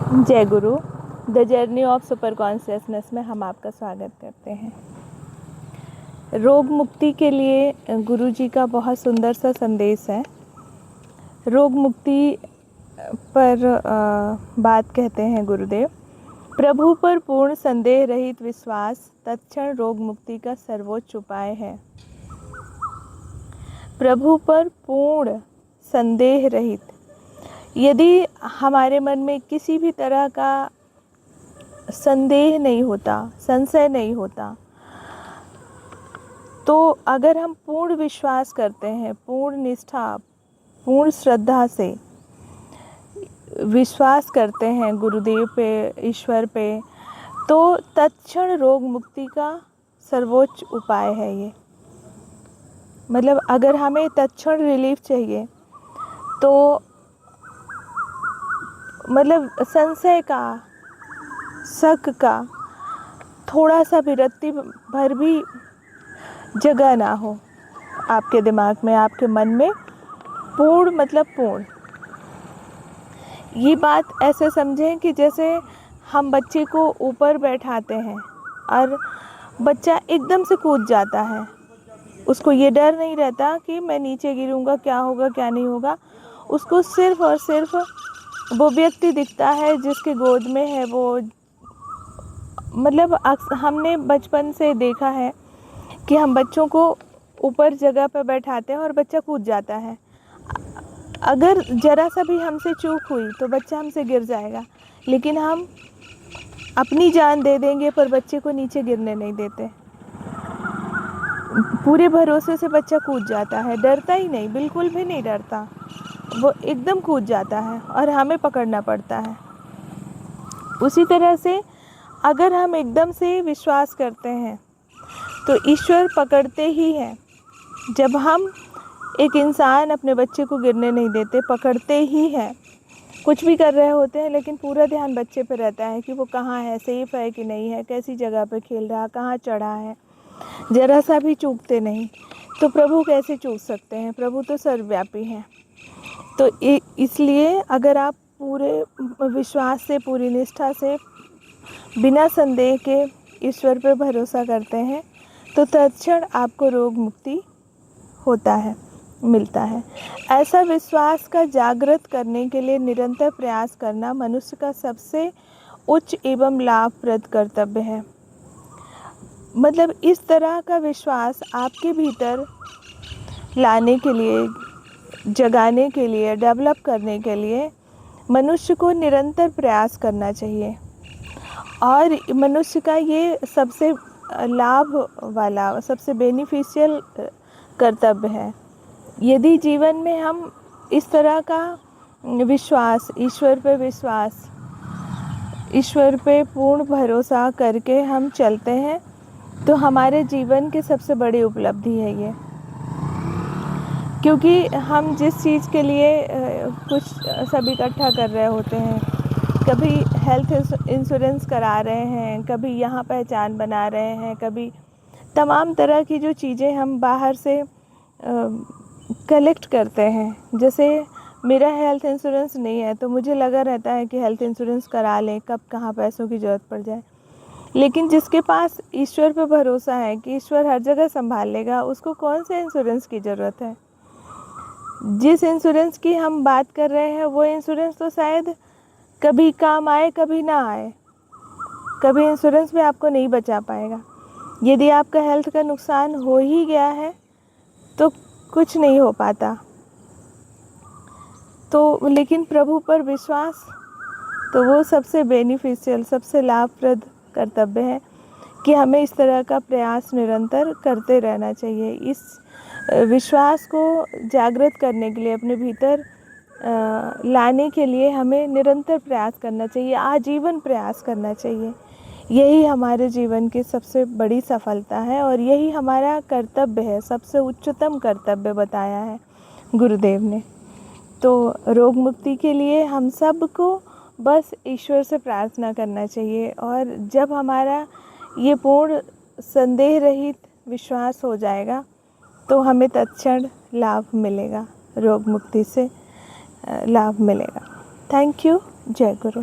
जय गुरु। The journey of super consciousness में हम आपका स्वागत करते हैं। रोग मुक्ति के लिए गुरु जी का बहुत सुंदर सा संदेश है। रोग मुक्ति पर बात कहते हैं गुरुदेव, प्रभु पर पूर्ण संदेह रहित विश्वास तत्क्षण रोग मुक्ति का सर्वोच्च उपाय है। प्रभु पर पूर्ण संदेह रहित, यदि हमारे मन में किसी भी तरह का संदेह नहीं होता, संशय नहीं होता, तो अगर हम पूर्ण विश्वास करते हैं, पूर्ण निष्ठा, पूर्ण श्रद्धा से विश्वास करते हैं गुरुदेव पे, ईश्वर पे, तो तत्क्षण रोग मुक्ति का सर्वोच्च उपाय है ये। मतलब अगर हमें तत्क्षण रिलीफ चाहिए तो मतलब संशय का, शक का थोड़ा सा भी रत्ती भर भी जगह ना हो आपके दिमाग में, आपके मन में। पूर्ण मतलब पूर्ण। ये बात ऐसे समझें कि जैसे हम बच्चे को ऊपर बैठाते हैं और बच्चा एकदम से कूद जाता है। उसको ये डर नहीं रहता कि मैं नीचे गिरूंगा, क्या होगा क्या नहीं होगा। उसको सिर्फ और सिर्फ वो व्यक्ति दिखता है जिसके गोद में है वो। मतलब हमने बचपन से देखा है कि हम बच्चों को ऊपर जगह पर बैठाते हैं और बच्चा कूद जाता है। अगर ज़रा सा भी हमसे चूक हुई तो बच्चा हमसे गिर जाएगा, लेकिन हम अपनी जान दे देंगे पर बच्चे को नीचे गिरने नहीं देते। पूरे भरोसे से बच्चा कूद जाता है, डरता ही नहीं, बिल्कुल भी नहीं डरता, वो एकदम कूद जाता है और हमें पकड़ना पड़ता है। उसी तरह से अगर हम एकदम से विश्वास करते हैं तो ईश्वर पकड़ते ही हैं। जब हम एक इंसान अपने बच्चे को गिरने नहीं देते, पकड़ते ही हैं। कुछ भी कर रहे होते हैं लेकिन पूरा ध्यान बच्चे पे रहता है कि वो कहाँ है, सेफ है कि नहीं है, कैसी जगह पे खेल रहा, कहाँ चढ़ा है, ज़रा सा भी चूकते नहीं। तो प्रभु कैसे चूक सकते हैं? प्रभु तो सर्वव्यापी हैं। तो इसलिए अगर आप पूरे विश्वास से, पूरी निष्ठा से, बिना संदेह के ईश्वर पर भरोसा करते हैं तो तत्क्षण आपको रोग मुक्ति होता है, मिलता है। ऐसा विश्वास का जागृत करने के लिए निरंतर प्रयास करना मनुष्य का सबसे उच्च एवं लाभप्रद कर्तव्य है। मतलब इस तरह का विश्वास आपके भीतर लाने के लिए, जगाने के लिए, डेवलप करने के लिए मनुष्य को निरंतर प्रयास करना चाहिए। और मनुष्य का ये सबसे लाभ वाला, सबसे बेनिफिशियल कर्तव्य है। यदि जीवन में हम इस तरह का विश्वास, ईश्वर पे पूर्ण भरोसा करके हम चलते हैं तो हमारे जीवन की सबसे बड़ी उपलब्धि है ये। क्योंकि हम जिस चीज़ के लिए कुछ सब इकट्ठा कर रहे होते हैं, कभी हेल्थ इंश्योरेंस करा रहे हैं, कभी यहाँ पहचान बना रहे हैं, कभी तमाम तरह की जो चीज़ें हम बाहर से कलेक्ट करते हैं। जैसे मेरा हेल्थ इंश्योरेंस नहीं है तो मुझे लगा रहता है कि हेल्थ इंश्योरेंस करा लें, कब कहाँ पैसों की ज़रूरत पड़ जाए। लेकिन जिसके पास ईश्वर पर भरोसा है कि ईश्वर हर जगह संभाल लेगा, उसको कौन से इंश्योरेंस की ज़रूरत है? जिस इंश्योरेंस की हम बात कर रहे हैं वो इंश्योरेंस तो शायद कभी काम आए, कभी ना आए। कभी इंश्योरेंस भी आपको नहीं बचा पाएगा। यदि आपका हेल्थ का नुकसान हो ही गया है तो कुछ नहीं हो पाता। तो लेकिन प्रभु पर विश्वास, तो वो सबसे बेनिफिशियल, सबसे लाभप्रद कर्तव्य है कि हमें इस तरह का प्रयास निरंतर करते रहना चाहिए। इस विश्वास को जागृत करने के लिए, अपने भीतर लाने के लिए हमें निरंतर प्रयास करना चाहिए, आजीवन प्रयास करना चाहिए। यही हमारे जीवन की सबसे बड़ी सफलता है और यही हमारा कर्तव्य है, सबसे उच्चतम कर्तव्य बताया है गुरुदेव ने। तो रोग मुक्ति के लिए हम सबको बस ईश्वर से प्रार्थना करना चाहिए। और जब हमारा ये पूर्ण संदेह रहित विश्वास हो जाएगा तो हमें तत्क्षण लाभ मिलेगा, रोग मुक्ति से लाभ मिलेगा। Thank you. जय गुरु।